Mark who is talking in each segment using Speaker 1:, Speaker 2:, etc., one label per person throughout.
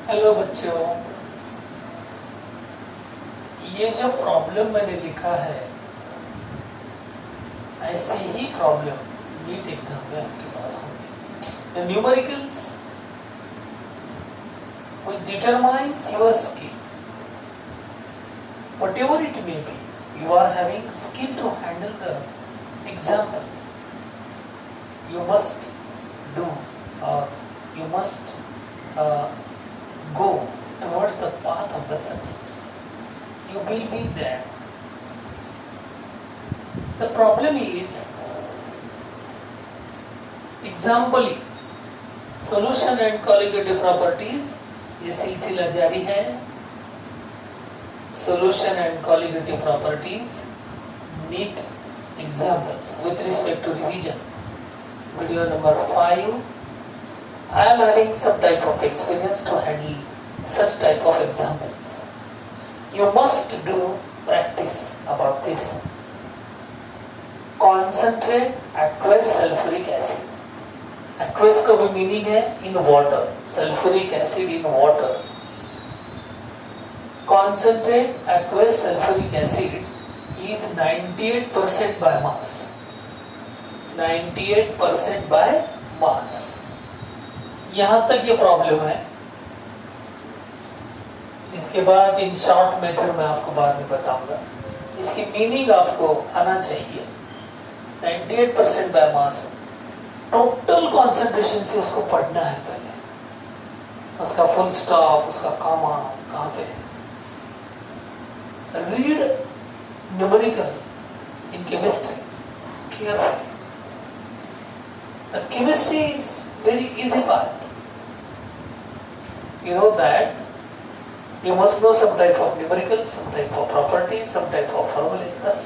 Speaker 1: Hello बच्चों, ये जो प्रॉब्लम मैंने लिखा है ऐसे ही प्रॉब्लम नीट एग्जाम में आपके पास होंगे। The numericals which determines your skill, whatever it may be, you are having skill to handle the example. You must do or you must go towards the path of the success. You will be there. The problem is, example is solution and colligative properties. ये सिलसिला जारी है। Solution and colligative properties, neat examples with respect to revision. Video number 5. I am having some type of experience to handle such type of examples. You must do practice about this. Concentrate aqueous sulfuric acid. Aqueous का भी meaning है in water. Sulfuric acid in water. Concentrate aqueous sulfuric acid is 98% by mass. 98% by mass. यहाँ तक ये problem है। इसके बाद in short method में आपको बाद में बताऊंगा। इसकी मीनिंग आपको आना चाहिए। 98% बाय मास, टोटल कॉन्सेंट्रेशन से उसको पढ़ना है पहले। उसका फुल स्टॉप, उसका कॉमा कहाँ पे है। Read numerical in chemistry carefully. The chemistry is very easy part. You know that you must know some type of numericals, some type of properties, some type of formulas.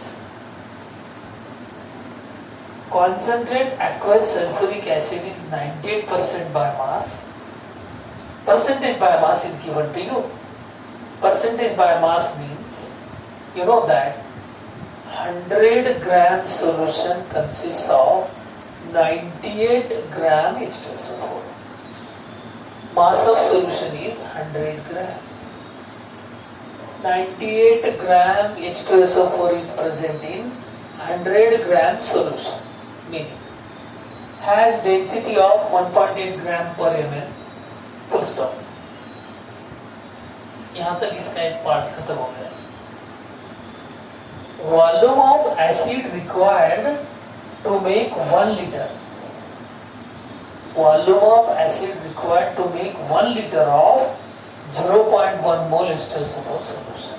Speaker 1: Concentrate aqueous sulfuric acid is 98% by mass. Percentage by mass is given to you. Percentage by mass means, you know that 100 gram solution consists of 98 gram H2SO4. Mass of solution is 100 gram. 98 gram H2SO4 is present in 100 gram solution, meaning has density of 1.8 gram per ml. Full stop. यहाँ तक इसका एक part खत्म हो गया। Volume of acid required to make 1 liter. Volume of acid required to make 1 liter of 0.1 mole H2SO4 solution.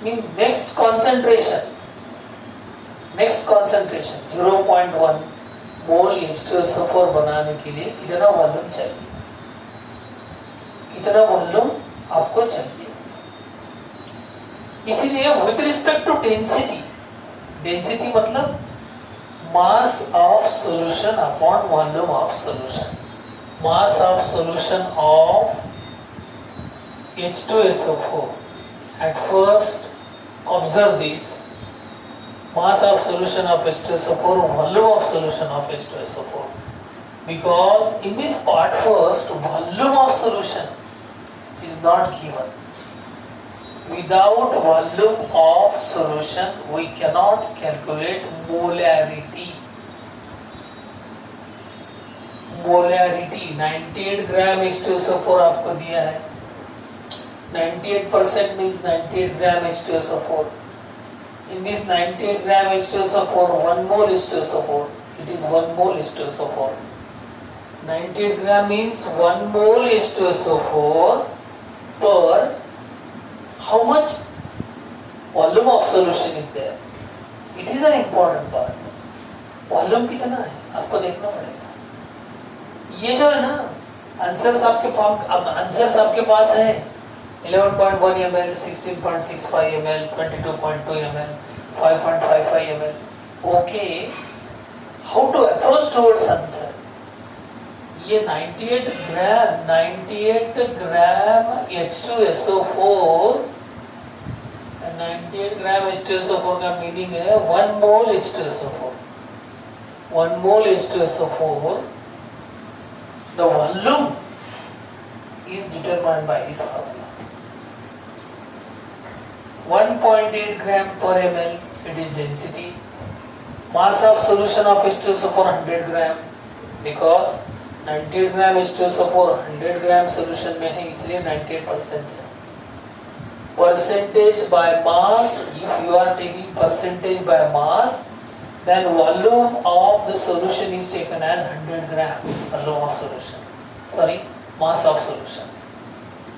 Speaker 1: Mean next concentration 0.1 mole H2SO4 बनाने के लिए कितना वॉल्यूम चाहिए, कितना वॉल्यूम आपको चाहिए। इसीलिए with respect to density, density मतलब mass of solution upon volume of solution. Mass of solution of H2SO4. At first, observe this. Mass of solution of H2SO4, volume of solution of H2SO4. Because in this part first, volume of solution is not given. Without volume of solution, we cannot calculate molarity. Molarity 98 gram H2SO4 आपको दिया है। 98% means 98 gram H2SO4. In this 98 gram H2SO4, 1 mole H2SO4. It is 1 mole H2SO4. 98 gram means 1 mole H2SO4 per how much volume of solution is there. It is an important part. Volume कितना है आपको देखना पड़ेगा। ये जो है ना answers आपके पास है 11.1 ml, 16.65 ml, 22.2 ml, 5.55 ml. Okay, how to approach towards answer? ये 98 ग्राम H2SO4, 98 ग्राम H2SO4 का मीनिंग है 1 मोल H2SO4. 1 mole H2SO4, the volume is determined by this formula. 1.8 gram per ml, it is density. Mass of solution of H2SO4 100 gram, because 98 gram H2SO4 100 gram solution में है, इसलिए 98% है. Percentage by mass, if you are taking percentage by mass, then volume of the solution is taken as 100 gram, volume of solution. Sorry, mass of solution.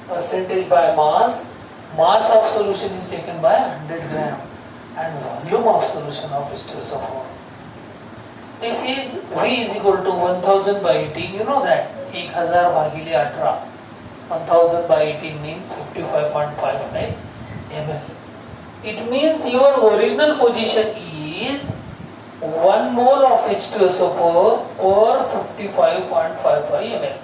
Speaker 1: Percentage by mass, mass of solution is taken by 100 gram and volume of solution of H2SO4. This is V is equal to 1000 by 18. You know that 1000 भागिले 18. 1000 by 18 means 55.59 ml. It means your original position is 1 mole of H2SO4 per 55.55 ml.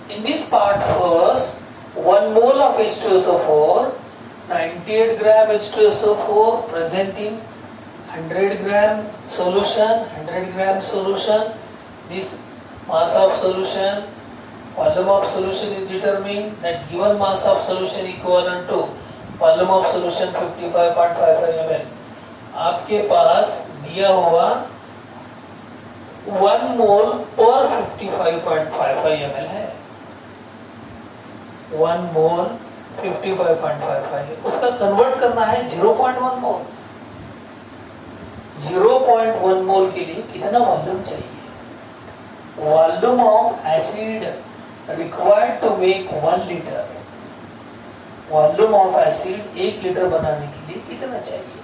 Speaker 1: In this part first, 1 mole of H2SO4, 98 gram H2SO4 present in 100 gram solution, 100 gram solution. This mass of solution, volume of solution is determined. That given mass of solution equivalent to volume of solution 55.55 ml. आपके पास दिया हुआ 1 मोल पर 55.55 ml है. 1 मोल 55.55, उसका convert करना है 0.1 मोल. 0.1 मोल के लिए कितना वॉल्यूम चाहिए? Volume of acid required to make 1 litre. Volume of acid 1 litre बनाने के लिए कितना चाहिए?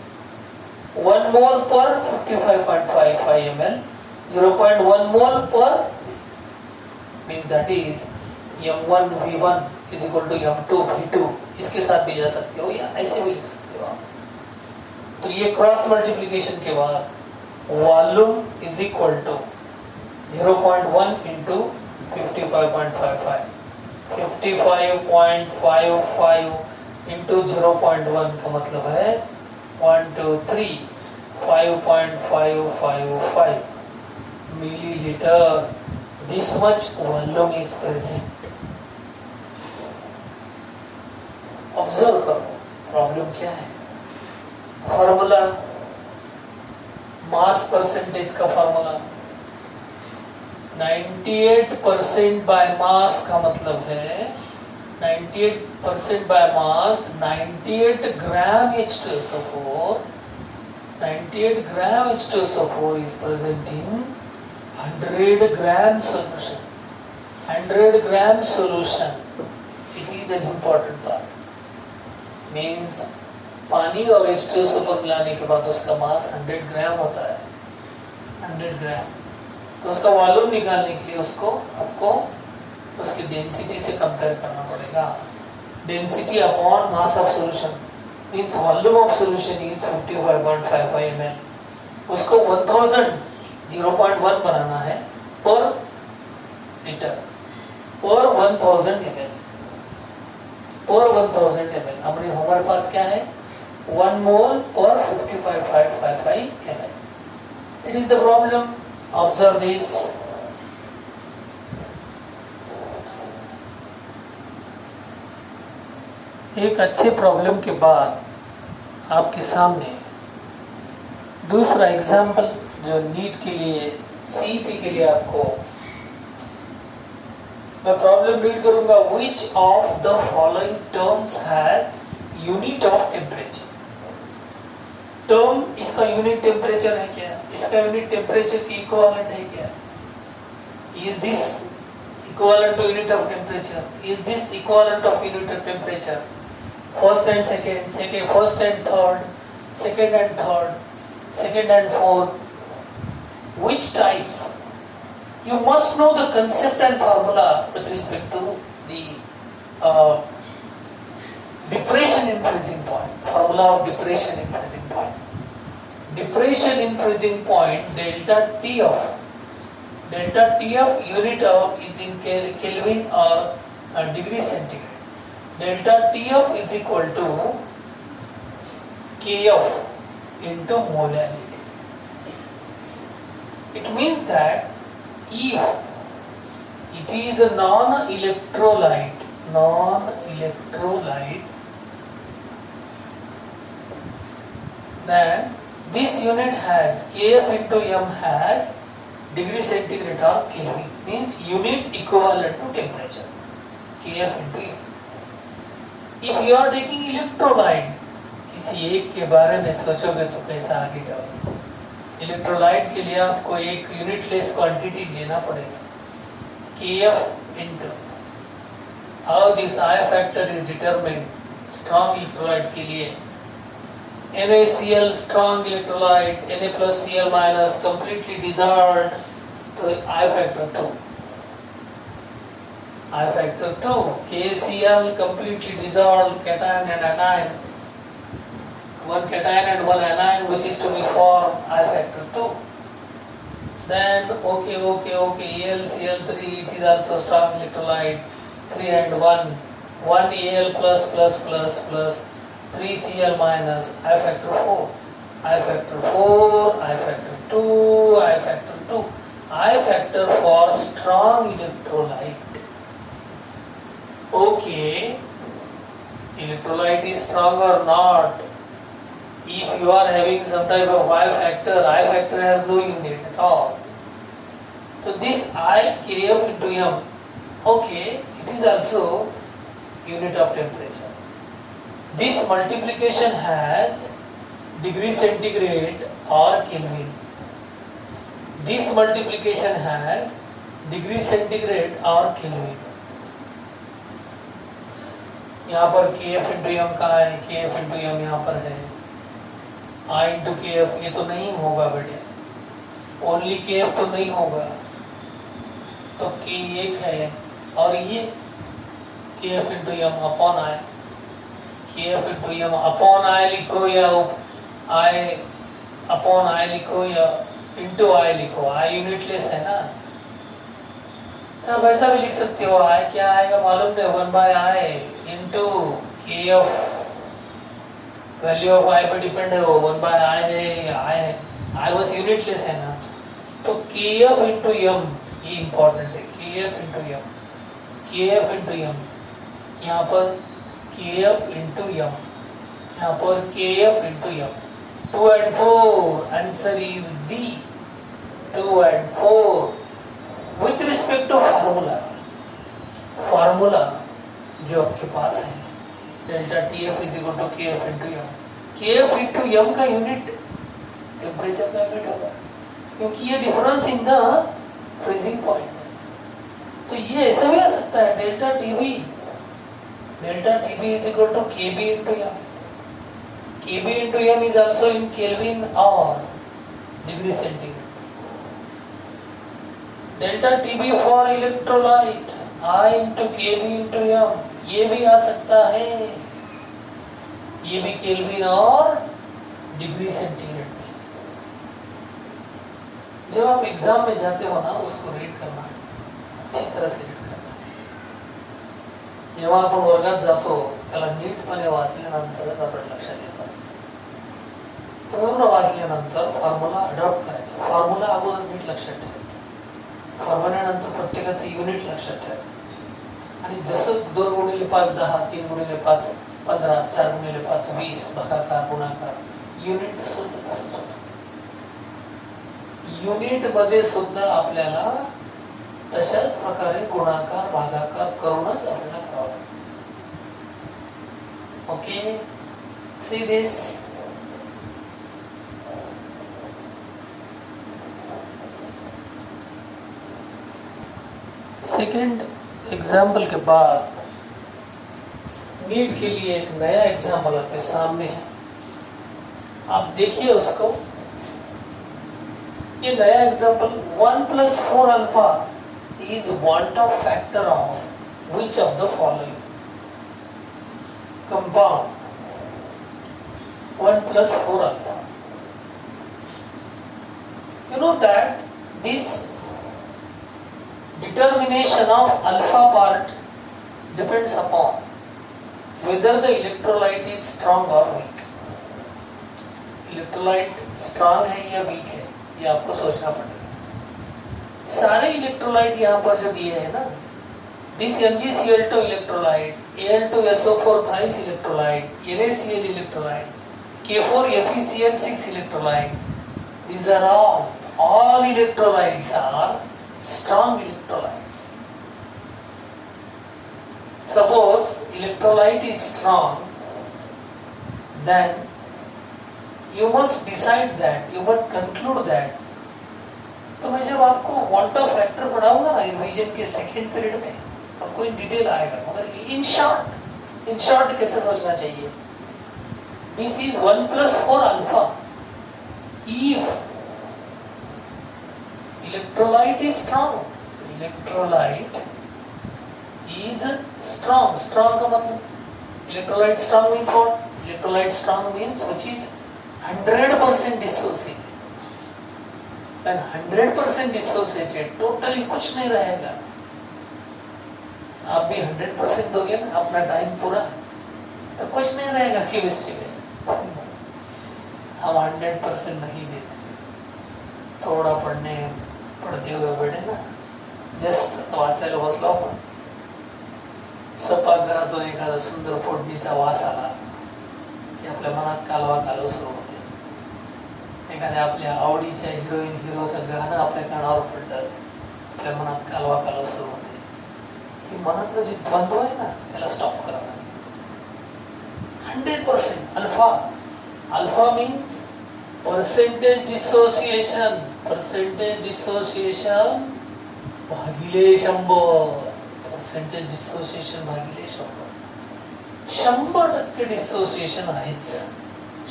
Speaker 1: 1 मोल पर 55.55 ml, 0.1 मोल पर means that is m1 v1 is equal to m2 v2. इसके साथ भी जा सकते हो या ऐसे भी लिख सकते हो आप. तो ये क्रॉस मल्टीप्लिकेशन के बाद volume is equal to 0.1 into 55.55. 55.55 into 0.1 का मतलब है 1 2 3 5.555 milliliter. This much volume is present. Observe करो प्रॉब्लम क्या है. फॉर्मूला मास परसेंटेज का फॉर्मूला 98% बाय मास का मतलब है 98% by mass 98 gram H2SO4. 98 gram H2SO4 is present in 100 gram solution. 100 gram solution, it is an important part. Means पानी और H2SO4 मिलाने के बाद उसका मास 100 ग्राम होता है. 100 ग्राम. तो उसका वॉल्यूम निकालने के लिए उसको आपको उसकी डेंसिटी से कंपेयर करना पड़ेगा. Density upon mass of solution means volume of solution is 55.55 ml. उसको 1000 0.1 बनाना है पर लीटर पर 1000 ml. पर 1000 ml हमारे पास क्या है 1 मोल पर 55.55 ml. It is the problem. Observe this. एक अच्छे प्रॉब्लम के बाद आपके सामने दूसरा एग्जाम्पल जो नीट के लिए सीईटी के लिए आपको मैं प्रॉब्लम रीड करूंगा. Which of the following terms has unit of temperature? Term इसका यूनिट टेम्परेचर है क्या? इसका यूनिट टेम्परेचर की इक्विवेलेंट है क्या? Is this equivalent to unit of temperature? Is this equivalent of unit of temperature? First and second, first and third, second and third, second and fourth. Which type? You must know the concept and formula with respect to the depression in freezing point. Formula of depression in freezing point. Depression in freezing point, delta T of unit of is in Kelvin or degree centigrade. Delta T of is equal to Kf into molarity. It means that It is a non-electrolyte. Non-electrolyte. Then this unit has Kf into m has degree centigrade or Kelvin, means unit equivalent to temperature. Kf into m. If you are taking electrolyte, किसी एक के बारे में सोचोगे तो कैसा आगे जाओगे. इलेक्ट्रोलाइट के लिए आपको एक यूनिटलेस क्वांटिटी लेना पड़ेगा. Kf into how this I factor is determined. Strong electrolyte के लिए NaCl strong electrolyte, Na plus Cl minus completely dissolved, तो I factor 2. I factor 2. KCl completely dissolved, cation and anion. One cation and one anion which is to be formed, I factor 2. Then AlCl3, it is also strong electrolyte. 3 and 1. 1 Al plus 3 Cl minus, I factor 4. I factor 4, I factor 2, I factor 2. I factor for strong electrolyte. Okay, electrolyte is strong or not? If you are having some type of I factor has no unit at all. So this I Kf into m, okay, it is also unit of temperature. This multiplication has degree centigrade or Kelvin. This multiplication has degree centigrade or Kelvin. यहाँ पर Kf into m का है, Kf into m यहाँ पर है. I into Kf ये तो नहीं होगा बेटे. Only Kf तो नहीं होगा. तो K एक है और ये Kf into m upon I. Kf into m upon I लिखो या I upon I लिखो या into I लिखो. I यूनिटलेस है ना. आप ऐसा भी लिख सकते हो. I क्या आएगा मालूम नहीं. 1 by I into Kf. Value of I पे डिपेंड है वो. 1 by I है या I है. I बस यूनिटलेस है ना. तो Kf into m ये इम्पोर्टेंट है. Kf into m. Kf into m यहाँ पर Kf into m, यहाँ पर Kf into m. 2 and 4, answer is D. 2 and 4. With respect to formula जो आपके पास है, delta TF is equal to Kf into m. Kf into m का unit temperature का unit होगा, क्योंकि ये difference in the freezing point. तो ये ऐसा भी आ सकता है delta TB. Delta TB is equal to Kb into m. Kb into m is also in Kelvin or degree centigrade. Delta TB for electrolyte, I into Kb into m. ये भी आ सकता है. ये भी Kelvin और डिग्री सेंटीग्रेड में. जब आप एग्जाम में जाते हो ना, उसको रीड करना है, अच्छी तरह से रीड करना है. जेव्हा आपण वर्गात जातो त्याला नीटपणे वाचल्यानंतरच आपण लक्षात येतो. पूर्ण वाचल्यानंतर फॉर्म्युला अडॉप्ट करायचा. फॉर्म्युला अगोदर नीट लक्षात ठेवायचा. फॉर्म्युल्यानंतर प्रत्येकाचं युनिट लक्षात ठेवायचं. आणि जसं 2 गुणिले 5 10, 3 गुणिले 5 15, 4 गुणिले 5 20, भागाकार गुणाकार, युनिट जसं होतं तसंच होतं. युनिट मध्ये सुद्धा आपल्याला तशाच प्रकारे गुणाकार भागाकार करूनच आपल्याला करावं लागतं. Okay, see this. Second example के बाद नीट के लिए एक नया एग्जाम्पल आपके सामने है. आप देखिए उसको. ये नया example 1 plus 4 alpha is one-top factor of which of the following compound? 1 plus 4 alpha. You know that this determination of alpha part depends upon whether the electrolyte is strong or weak. Electrolyte strong है या weak है, ये आपको सोचना पड़ेगा. सारे electrolyte यहाँ पर जो दिए हैं ना, this MgCl2 electrolyte, Al2SO4 thrice electrolyte, NaCl electrolyte, K4 FeCl6 electrolyte, these are all electrolytes are strong electrolytes. Suppose electrolyte is strong, then you must decide that, you must conclude that. तो मैं जब आपको want of factor पढ़ाऊंगा ना revision के second period में, आपको in detail आएगा, मगर इन शॉर्ट कैसे सोचना चाहिए. This is 1+4 alpha. If electrolyte is strong, electrolyte is strong. Strong का मतलब electrolyte strong means what? Electrolyte strong means which is 100% dissociated. When 100% dissociated, totally कुछ नहीं रहेगा. आप भी 100% दोगे ना अपना टाइम पूरा, तो कुछ नहीं रहेगा केमिस्ट्री में. हम 100% नहीं देते, थोडा पडते हुए बैठे ना, जस्ट वाचायला बसलो आपण, स्वयंपाकघरातून एखादा सुंदर फोडणीचा वास आला की आपल्या मनात कालवा सुरू होते. एखाद्या आपल्या आवडीच्या हिरोईन हिरोचं गाणं आपल्या कानावर पडलं, आपल्या मनात कालवा सुरू होते. की मनातलं जे द्वंद्व आहे ना, त्याला स्टॉप करावं. 100% alpha. Alpha means percentage dissociation. Percentage dissociation भागिले 100. पर्सेंटेज डिसोसिएशन भागिले 100. 100% डिसोसिएशन आहेच.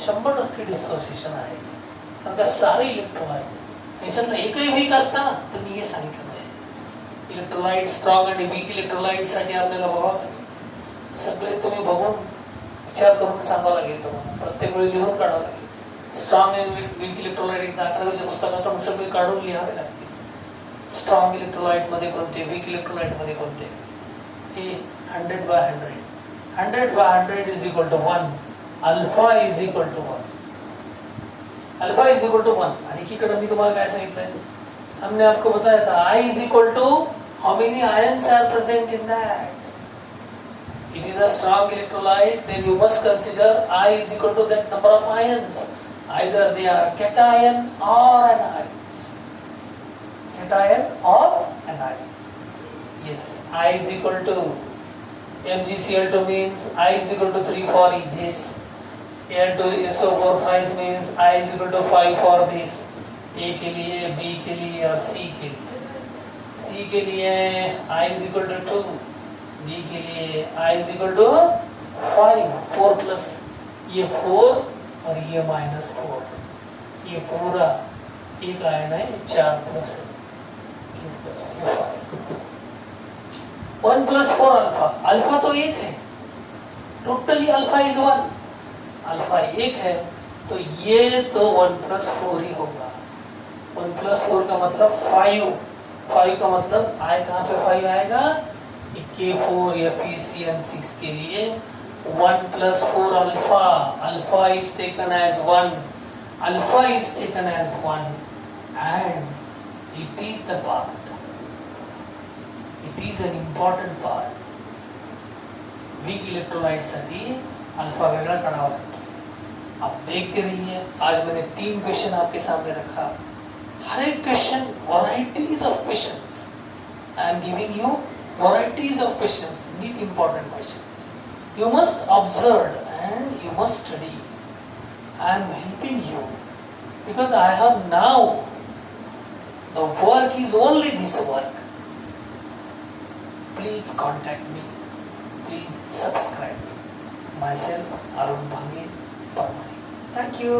Speaker 1: 100% डिसोसिएशन आहेच. कारण का सारे इलेक्ट्रोलाइट याच्यातलं एकही वीक असता ना, तर मी हे सांगितलं नसते. इलेक्ट्रोलाइट स्ट्रॉंग आणि वीक इलेक्ट्रोलाइट साठी आपल्याला बघावं लागेल. सगळे तुम्ही बघून विचार करून सांगावं लागेल. तुम्हाला प्रत्येक वेळी लिहून काढावं लागेल. स्ट्रॉंग आणि वीक इलेक्ट्रोलाइट एकदा 11वीच्या पुस्तकातून सगळे काढून लिहावे लागतील. स्ट्रॉंग इलेक्ट्रोलाइट मध्ये कोणते, वीक इलेक्ट्रोलाइट मध्ये कोणते, हे 100/100. 100/100 is equal to 1. Alpha is equal to 1. Alpha is equal to 1. आणि एकीकडे मी तुम्हाला काय सांगितलंय, हमने आपको बताया था I is equal to how many ions are present in that. It is a strong electrolyte, then you must consider I is equal to that number of ions. Either they are cation or anions. Cation or anion. Yes, I is equal to MgCl2 means I is equal to 3 for this. Al2SO4 thrice means I is equal to 5 for this. A के लिए, B के लिए और C के लिए. C के लिए I is equal to 2, B के लिए I is equal to 5, 4 plus ये 4 और ये -4. ये पूरा एक आयन है, 4 प्लस 1+4 अल्फा. अल्फा तो एक है, टोटली अल्फा इज 1. अल्फा एक है तो ये तो 1+4 ही होगा. 1+4 का मतलब 5. 5 का मतलब I कहाँ पे 5 आएगा? K4 या FeCl6 के लिए 1+4 alpha. Alpha is taken as 1. Alpha is taken as 1 and it is the part. It is an important part. Weak electrolyte साठी अल्फा वेगळा काढावा लागतो. आप देखते रहिए. आज मैंने 3 क्वेश्चन आपके सामने रखा. हर एक question varieties of questions. I am giving you varieties of questions, neat important questions. You must observe and you must study. I am helping you because I have now, the work is only this work. Please contact me. Please subscribe me. Myself, Arun Bhange, Permanent. Thank you.